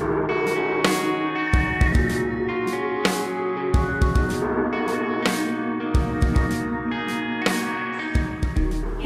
Hey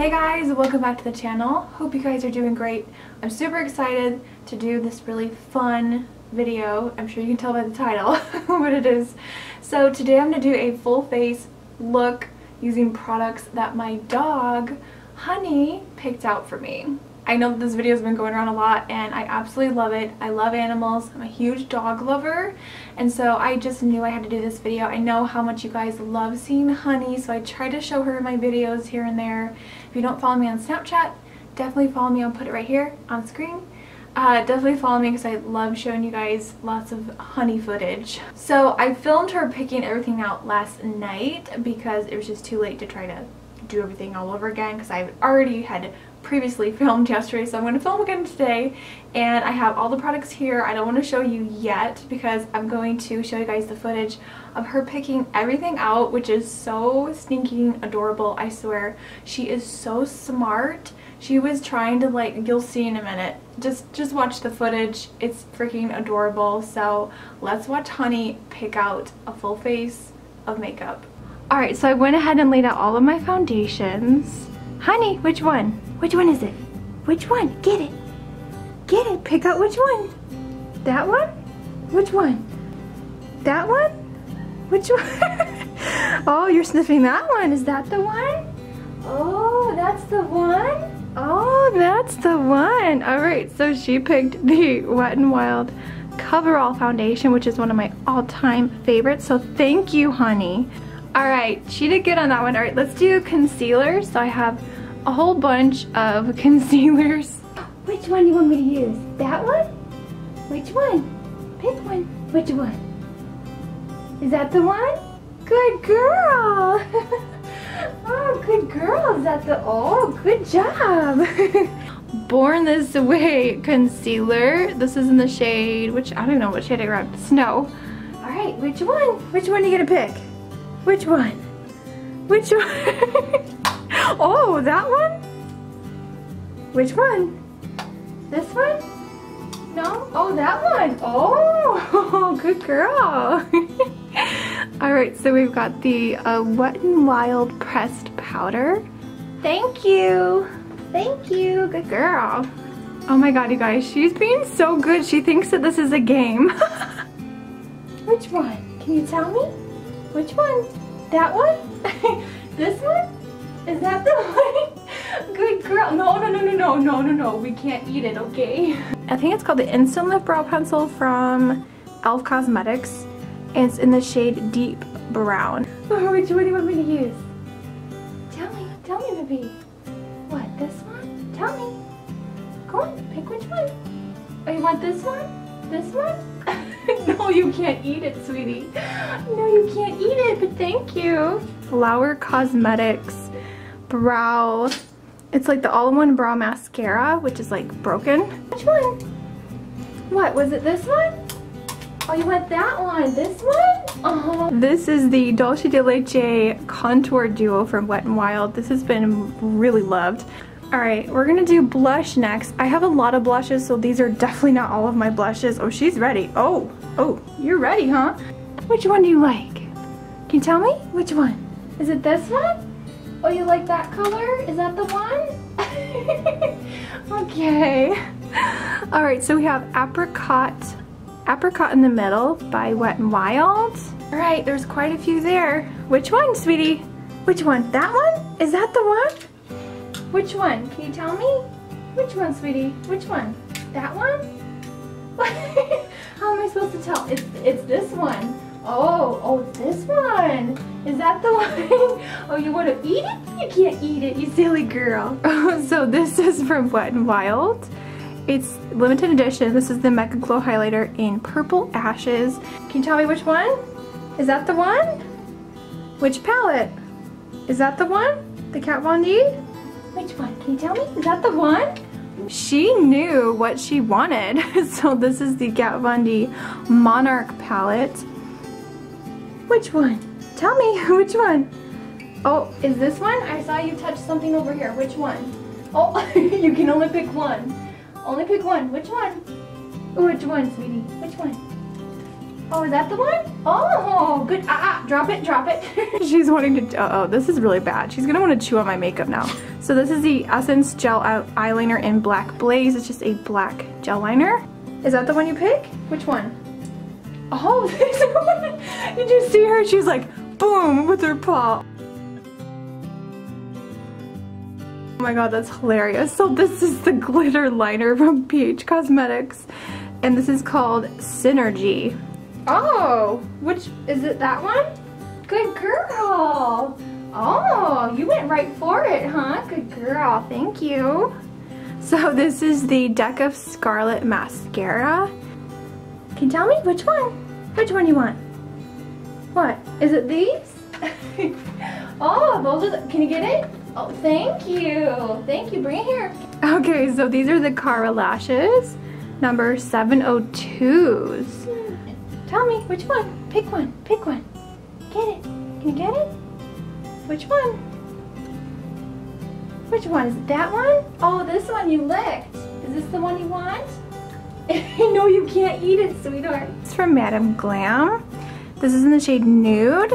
guys, welcome back to the channel. Hope you guys are doing great. I'm super excited to do this really fun video. I'm sure you can tell by the title what it is. So today I'm going to do a full face look using products that my dog, Honey, picked out for me. I know that this video has been going around a lot and I absolutely love it. I love animals. I'm a huge dog lover, and so I just knew I had to do this video. I know how much you guys love seeing Honey, so I try to show her in my videos here and there. If you don't follow me on Snapchat, definitely follow me. I'll put it right here on screen. Definitely follow me because I love showing you guys lots of Honey footage. So I filmed her picking everything out last night because it was just too late to try to do everything all over again because I already had previously filmed yesterday, so I'm going to film again today. And I have all the products here. I don't want to show you yet because I'm going to show you guys the footage of her picking everything out, which is so stinking adorable. I swear, she is so smart. She was trying to, like, you'll see in a minute. Just watch the footage. It's freaking adorable. So let's watch Honey pick out a full face of makeup. Alright, so I went ahead and laid out all of my foundations. Honey, which one? Which one is it? Which one? Get it. Get it. Pick out which one. That one? Which one? That one? Which one? Oh, you're sniffing that one. Is that the one? Oh, that's the one? Oh, that's the one. Alright, so she picked the Wet n Wild Coverall Foundation, which is one of my all-time favorites. So thank you, Honey. Alright, she did good on that one. Alright, let's do concealer. So I have a whole bunch of concealers. Which one do you want me to use? That one? Which one? Pick one. Which one? Is that the one? Good girl. Oh, good girl. Is that the, oh, good job. Born This Way concealer. This is in the shade, which I don't know what shade I grabbed. Snow. Alright, which one? Which one are you gonna pick? Which one? Which one? Oh, that one? Which one? This one? No? Oh, that one. Oh, good girl. Alright, so we've got the Wet n Wild pressed powder. Thank you. Thank you. Good girl. Oh my god, you guys, she's being so good. She thinks that this is a game. Which one? Can you tell me? Which one? That one? This one? Is that the one? Good girl. No. We can't eat it, okay? I think it's called the Instant Lift Brow Pencil from e.l.f. Cosmetics. And it's in the shade Deep Brown. Oh, which one do you want me to use? Tell me, baby. What, this one? Tell me. Go on, pick which one. Oh, you want this one? This one? No, you can't eat it, sweetie. No, you can't eat it, but thank you. Flower Cosmetics brow. It's like the all-in-one brow mascara, which is like broken. Which one? What, was it this one? Oh, you want that one? This one? Oh. This is the Dulce de Leche Contour Duo from Wet n Wild. This has been really loved. Alright, we're gonna do blush next. I have a lot of blushes, so these are definitely not all of my blushes. Oh, she's ready. Oh, you're ready, huh? Which one do you like? Can you tell me? Which one? Is it this one? Oh, you like that color? Is that the one? Okay. Alright, so we have Apricot in the Middle by Wet n Wild. Alright, there's quite a few there. Which one, sweetie? Which one? That one? Is that the one? Which one? Can you tell me? Which one, sweetie? Which one? That one? How am I supposed to tell? It's this one. Oh, this one. Is that the one? Oh, you want to eat it? You can't eat it, you silly girl. So this is from Wet n Wild. It's limited edition. This is the Megaglo highlighter in Purple Ashes. Can you tell me which one? Is that the one? Which palette? Is that the one? The Kat Von D? Which one? Can you tell me? Is that the one? She knew what she wanted. So this is the Kat Von D Monarch palette. Which one? Tell me, which one? Oh, is this one? I saw you touch something over here. Which one? Oh, you can only pick one. Only pick one. Which one? Which one, sweetie? Which one? Oh, is that the one? Oh, good. Drop it, drop it. She's wanting to, oh, this is really bad. She's gonna want to chew on my makeup now. So this is the Essence Gel Eyeliner in Black Blaze. It's just a black gel liner. Is that the one you pick? Which one? Oh, this one. Did you see her? She was like, boom, with her paw. Oh my god, that's hilarious. So this is the glitter liner from PH Cosmetics. And this is called Synergy. Oh, which, is it that one? Good girl. Oh, you went right for it, huh? Good girl, thank you. So this is the Deck of Scarlet Mascara. Can you tell me which one? Which one you want? What, is it these? Oh, those are the, can you get it? Oh, thank you. Thank you, bring it here. Okay, so these are the Cara Lashes, number 702s. Tell me, which one? Pick one, pick one. Get it. Can you get it? Which one? Which one? Is it that one? Oh, this one you licked. Is this the one you want? No, you can't eat it, sweetheart. It's from Madame Glam. This is in the shade Nude.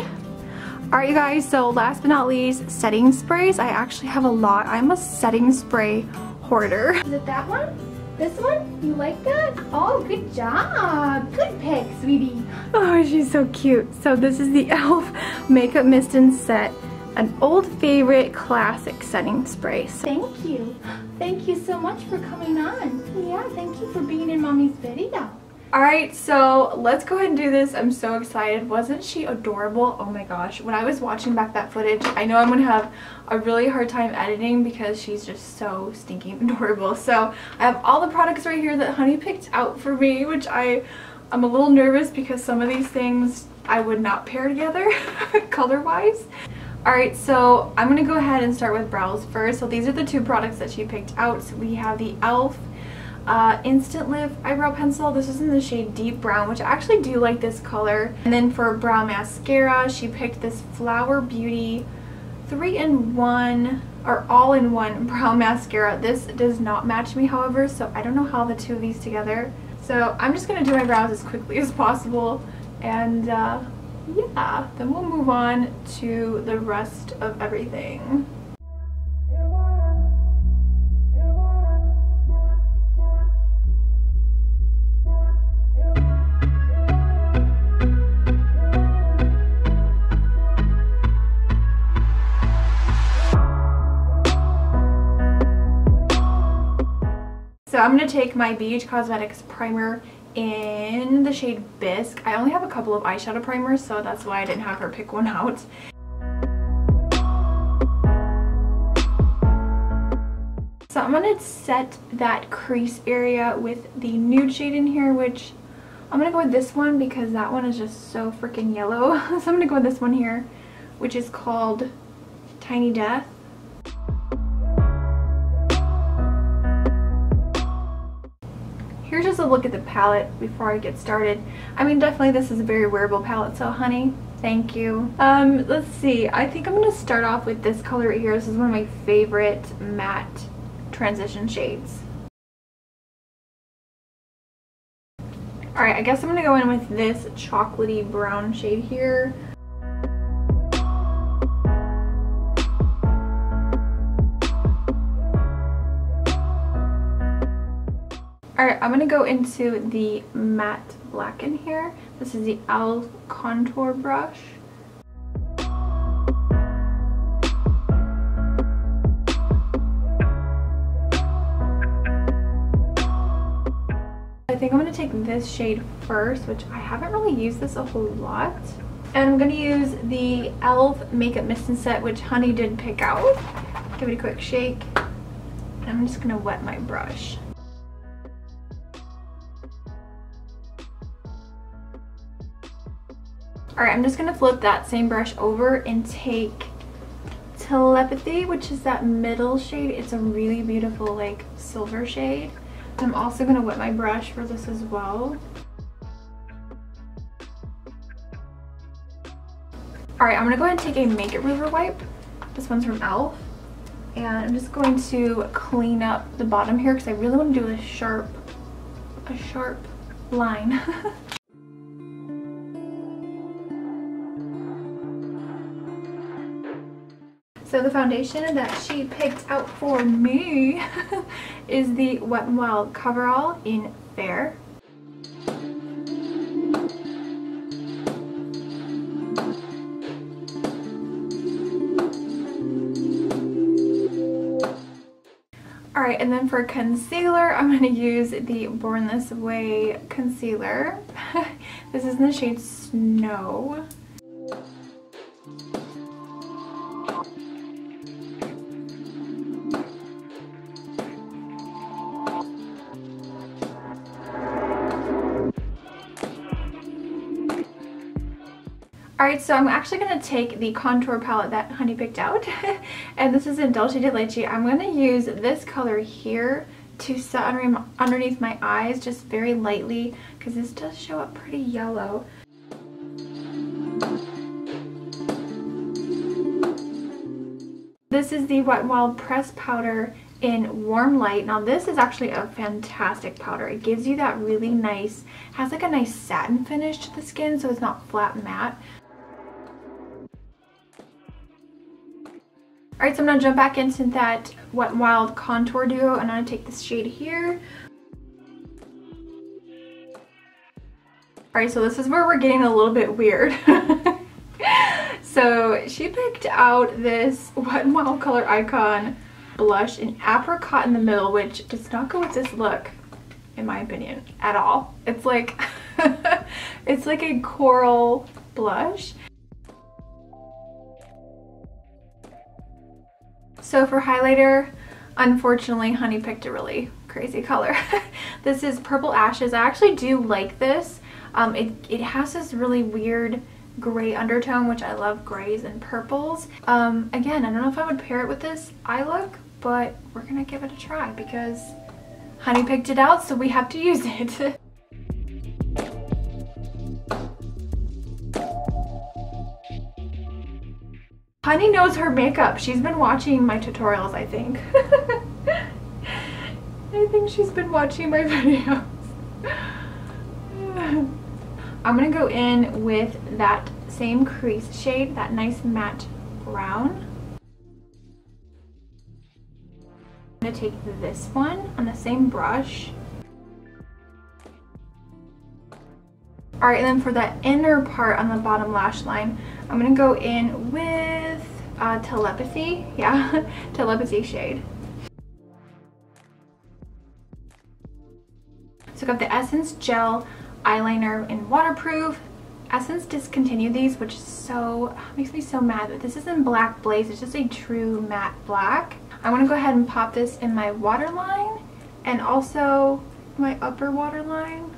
Alright, you guys, so last but not least, setting sprays. I actually have a lot. I'm a setting spray hoarder. Is it that one? This one? You like that? Oh, good job. Good pick, sweetie. Oh, she's so cute. So this is the e.l.f. Makeup Mist and Set, an old favorite classic setting spray. Thank you. Thank you so much for coming on. Yeah, thank you for being in Mommy's video. Alright, so let's go ahead and do this. I'm so excited. Wasn't she adorable? Oh my gosh. When I was watching back that footage, I know I'm going to have a really hard time editing because she's just so stinking adorable. So I have all the products right here that Honey picked out for me, which I'm a little nervous because some of these things I would not pair together color-wise. Alright, so I'm going to go ahead and start with brows first. So these are the two products that she picked out. So we have the e.l.f. Instant Lift Eyebrow Pencil. This is in the shade Deep Brown, which I actually do like this color. And then for brow mascara, she picked this Flower Beauty 3-in-1 or all-in-one brow mascara. This does not match me, however, so I don't know how the two of these together. So I'm just going to do my brows as quickly as possible, and yeah, then we'll move on to the rest of everything. So I'm going to take my BH Cosmetics primer in the shade Bisque. I only have a couple of eyeshadow primers, so that's why I didn't have her pick one out. So I'm going to set that crease area with the nude shade in here, which I'm going to go with this one because that one is just so freaking yellow. So I'm going to go with this one here, which is called Tiny Death. Here's just a look at the palette before I get started. I mean, definitely this is a very wearable palette, so Honey, thank you. Let's see, I think I'm going to start off with this color right here. This is one of my favorite matte transition shades. Alright, I guess I'm going to go in with this chocolatey brown shade here. Alright, I'm going to go into the matte black in here. This is the e.l.f. contour brush. I think I'm going to take this shade first, which I haven't really used this a whole lot. And I'm going to use the e.l.f. Makeup Mist and Set, which Honey did pick out. Give it a quick shake. And I'm just going to wet my brush. Alright, I'm just going to flip that same brush over and take Telepathy, which is that middle shade. It's a really beautiful, like, silver shade. I'm also going to wet my brush for this as well. Alright, I'm going to go ahead and take a Makeup Remover wipe. This one's from e.l.f. And I'm just going to clean up the bottom here because I really want to do a sharp line. So the foundation that she picked out for me is the Wet n Wild Coverall in Fair. Alright, and then for concealer, I'm going to use the Born This Way concealer. This is in the shade Snow. Alright, so I'm actually going to take the contour palette that Honey picked out, and this is in Dulce de Leche. I'm going to use this color here to set underneath my eyes, just very lightly, because this does show up pretty yellow. This is the Wet n Wild Press Powder in Warm Light. Now this is actually a fantastic powder. It gives you that really nice, has like a nice satin finish to the skin, so it's not flat matte. Alright, so I'm going to jump back into that Wet n Wild Contour Duo, and I'm going to take this shade here. Alright, so this is where we're getting a little bit weird. So she picked out this Wet n Wild Color Icon blush in Apricot in the middle, which does not go with this look, in my opinion, at all. It's like, it's like a coral blush. So for highlighter, unfortunately, Honey picked a really crazy color. This is Purple Ashes. I actually do like this. It has this really weird gray undertone, which I love grays and purples. Again, I don't know if I would pair it with this eye look, but we're gonna give it a try because Honey picked it out, so we have to use it. Honey knows her makeup. She's been watching my tutorials, I think. I think she's been watching my videos. I'm going to go in with that same crease shade, that nice matte brown. I'm going to take this one on the same brush. Alright, and then for that inner part on the bottom lash line, I'm going to go in with Telepathy. Yeah, Telepathy shade. So I got the Essence Gel eyeliner in waterproof. Essence discontinued these, which is so, makes me so mad, but this is in Black Blaze. It's just a true matte black. I want to go ahead and pop this in my waterline and also my upper waterline.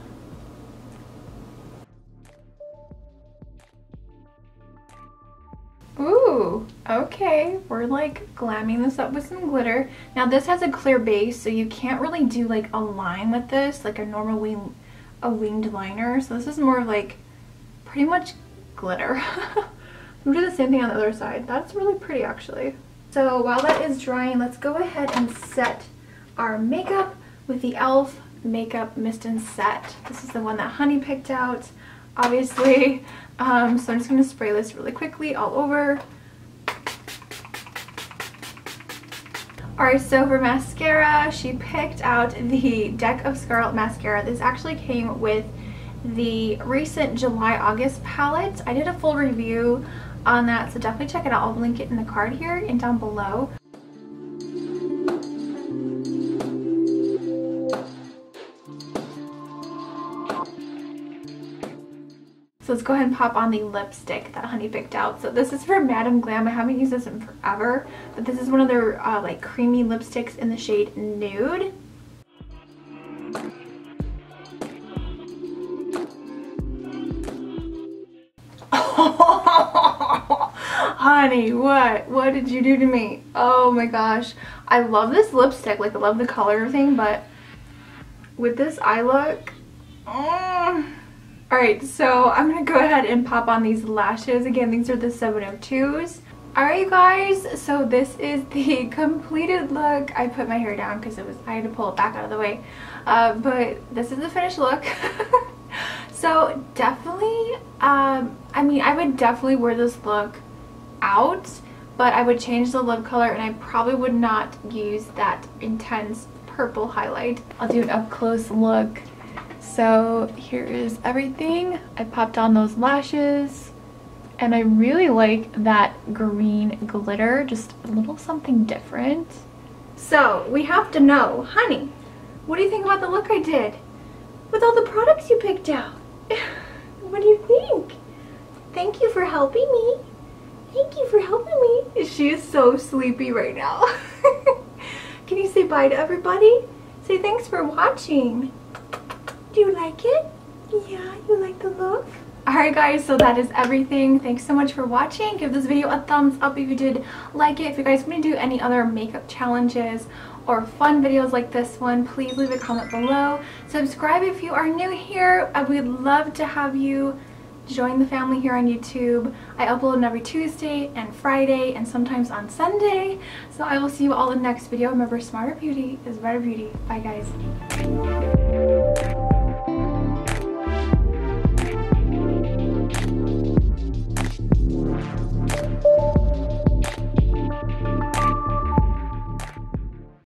Ooh, okay, we're like glamming this up with some glitter. Now this has a clear base, so you can't really do like a line with this, like a normal winged liner. So this is more of like pretty much glitter. I'm doing the same thing on the other side. That's really pretty actually. So while that is drying, let's go ahead and set our makeup with the e.l.f. Makeup Mist and Set. This is the one that Honey picked out, obviously. So I'm just going to spray this really quickly all over. Alright, so for mascara, she picked out the Deck of Scarlet mascara. This actually came with the recent July-August palette. I did a full review on that, so definitely check it out. I'll link it in the card here and down below. So let's go ahead and pop on the lipstick that Honey picked out. So this is from Madame Glam. I haven't used this in forever, but this is one of their like creamy lipsticks in the shade Nude. Honey, what did you do to me? Oh my gosh, I love this lipstick. Like, I love the color thing, but with this eye look, Alright, so I'm going to go ahead and pop on these lashes. Again, these are the 702s. Alright, you guys, so this is the completed look. I put my hair down because I had to pull it back out of the way. But this is the finished look. So definitely, I mean, I would definitely wear this look out, but I would change the lip color and I probably would not use that intense purple highlight. I'll do an up close look. So here is everything. I popped on those lashes and I really like that green glitter, just a little something different. So we have to know, honey, what do you think about the look I did with all the products you picked out? What do you think? Thank you for helping me. Thank you for helping me. She is so sleepy right now. Can you say bye to everybody? Say thanks for watching. Do you like it? Yeah, you like the look? Alright guys, so that is everything. Thanks so much for watching. Give this video a thumbs up if you did like it. If you guys want to do any other makeup challenges or fun videos like this one, please leave a comment below. Subscribe if you are new here. I would love to have you join the family here on YouTube. I upload every Tuesday and Friday and sometimes on Sunday. So I will see you all in the next video. Remember, smarter beauty is better beauty. Bye guys.